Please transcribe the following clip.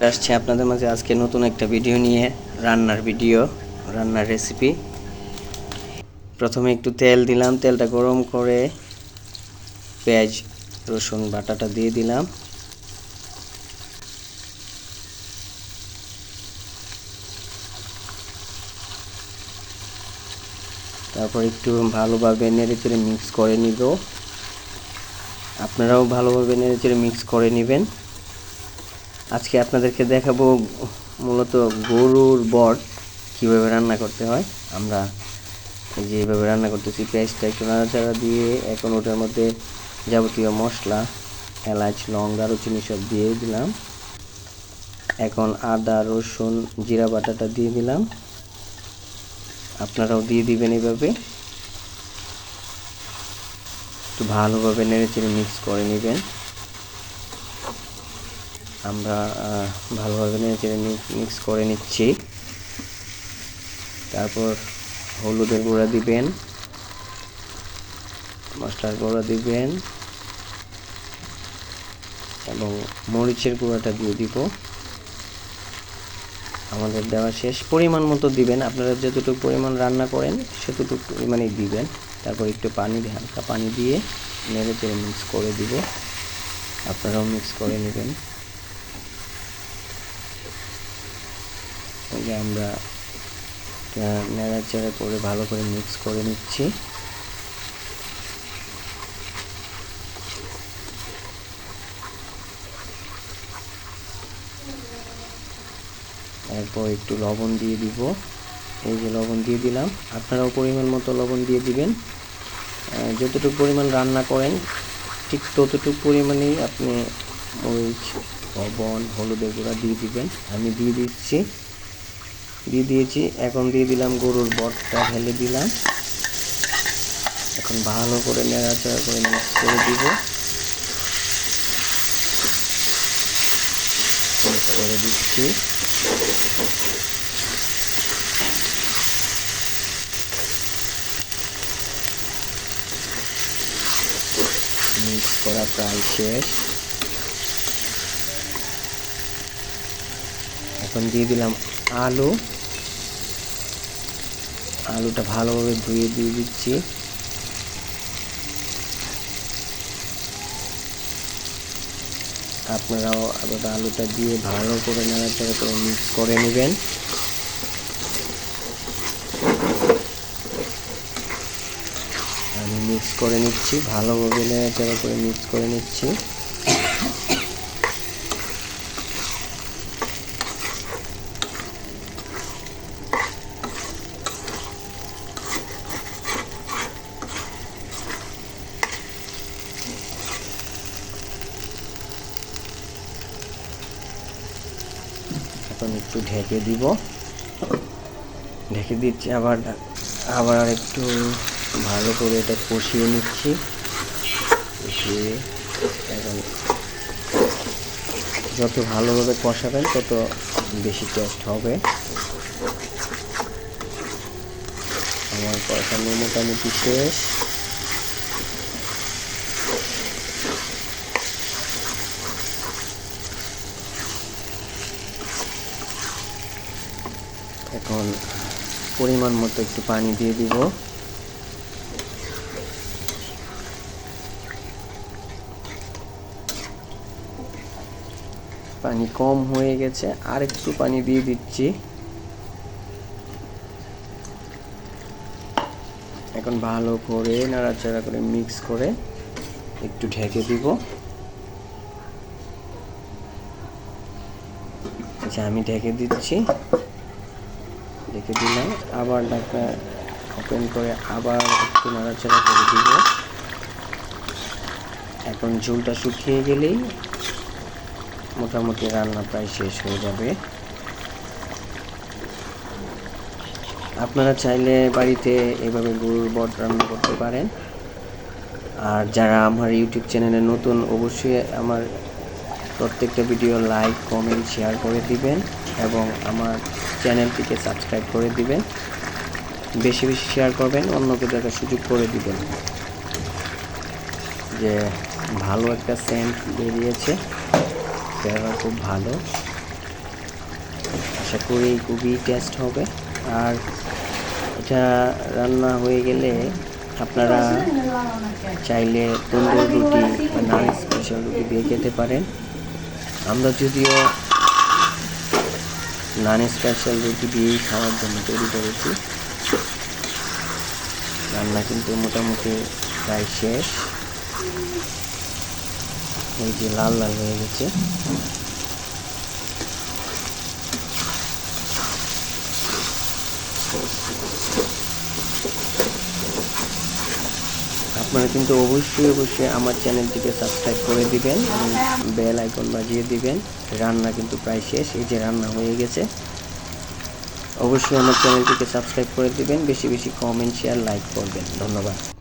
আসছে আপনাদের মাঝে আজকে নতুন একটা ভিডিও নিয়ে, রান্নার রেসিপি। প্রথমে একটু তেল দিলাম, তেলটা গরম করে পেঁয়াজ রসুন বাটাটা দিয়ে দিলাম। তারপর একটু ভালোভাবে নেড়েচেড়ে মিক্স করে নিব। আপনারাও ভালোভাবে নেড়েচেড়ে মিক্স করে নেবেন। আজকে আপনাদেরকে দেখাবো মূলত গরুর বট কীভাবে রান্না করতে হয়। আমরা এই যে এইভাবে রান্না করতেছি। পেঁয়াজটা একটু নাড়াচাড়া দিয়ে এখন ওটার মধ্যে যাবতীয় মশলা, এলাচ, লং, দারুচিনি সব দিয়ে দিলাম। এখন আদা, রসুন, জিরা বাটাটা দিয়ে দিলাম। আপনারাও দিয়ে দিবেন। এইভাবে একটু ভালোভাবে নেড়েচেড়ে মিক্স করে নেবেন। আমরা ভালোভাবে নেড়েচেড়ে মিক্স করে নিচ্ছি। তারপর হলুদের গুঁড়া দিবেন, মশলার গুঁড়া দিবেন এবং মরিচের গুঁড়াটা দিয়ে দিব। আমাদের দেওয়া শেষ। পরিমাণ মতো দিবেন, আপনারা যতটুকু পরিমাণ রান্না করেন সেতটুকু পরিমাণেই দিবেন। তারপর একটু হালকা পানি দিয়ে নেড়ে চেড়ে মিক্স করে দিব। আপনারাও মিক্স করে নেবেন। এই যে আমরা নেড়াচেড়া করে ভালো করে মিক্স করে নিচ্ছি। এরপর একটু লবণ দিয়ে দিব। এই যে লবণ দিয়ে দিলাম। আপনারাও পরিমাণ মতো লবণ দিয়ে দিবেন। যতটুকু পরিমাণ রান্না করেন ঠিক ততটুকু পরিমাণেই আপনি মরিচ, লবণ, হলুদের গুঁড়া দিয়ে দিবেন। আমি দিয়ে দিয়েছি। এখন দিয়ে দিলাম গরুর বটটা, ঢেলে দিলাম। এখন ভালো করে নেড়াচাড়া করে মিক্স করে দিব। করে দিচ্ছি। মিক্স করা প্রায় শেষ। এখন দিয়ে দিলাম আলুটা ভালোভাবে ধুয়ে দিয়ে দিচ্ছি। আপনারাও আবার আলুটা দিয়ে ভালো করে নাড়াচাড়া করে মিক্স করে নেবেন। আমি মিক্স করে নিচ্ছি, ভালোভাবে নাড়াচাড়া করে মিক্স করে নিচ্ছি। এখন একটু ঢেকে দিব। ঢেকে দিচ্ছি, আবার একটু ভালো করে এটা কষিয়ে নিচ্ছি। এখন যত ভালোভাবে কষাবেন তত বেশি টেস্ট হবে। আমার কষানো মোটামুটি শেষ। এখন পরিমাণ মতো একটু পানি দিয়ে দিব। পানি কম হয়ে গেছে, আর একটু পানি দিয়ে দিচ্ছি। এখন ভালো করে নাড়াচাড়া করে মিক্স করে একটু ঢেকে দিব। আচ্ছা, আমি ঢেকে দিলাম। আবার ঢাকনা ওপেন করে আবার একটু নাড়াচাড়া করে দিব। এখন ঝোলটা শুকিয়ে গেলেই মোটামুটি রান্না প্রায় শেষ হয়ে যাবে। আপনারা চাইলে বাড়িতে এভাবে গরুর বট রান্না করতে পারেন। আর যারা আমার ইউটিউব চ্যানেলে নতুন, অবশ্যই আমার প্রত্যেকটা ভিডিও লাইক, কমেন্ট, শেয়ার করে দিবেন এবং আমার চ্যানেলটিকে সাবস্ক্রাইব করে দিবেন। বেশি বেশি শেয়ার করবেন, অন্যকে দেখার সুযোগ করে দিবেন। যে ভালো একটা সেন্ট বেরিয়েছে, ফ্লেভার খুব ভালো। আশা করি খুবই টেস্ট হবে। আর এটা রান্না হয়ে গেলে আপনারা চাইলে তন্দুর রুটি বা নান স্পেশাল রুটি দিয়ে খেতে পারেন। আমরা যদিও নান স্পেশাল রুটি দিয়েই খাওয়ার জন্য তৈরি করেছি। রান্না কিন্তু মোটামুটি প্রায় শেষ। এই যে লাল লাল হয়ে গেছে। আপনারা কিন্তু অবশ্যই আমার চ্যানেলটিকে সাবস্ক্রাইব করে দিবেন এবং বেল আইকন বাজিয়ে দিবেন। রান্না কিন্তু প্রায় শেষ। এই যে রান্না হয়ে গেছে। অবশ্যই আমার চ্যানেলটিকে সাবস্ক্রাইব করে দিবেন, বেশি বেশি কমেন্ট শেয়ার লাইক করবেন। ধন্যবাদ।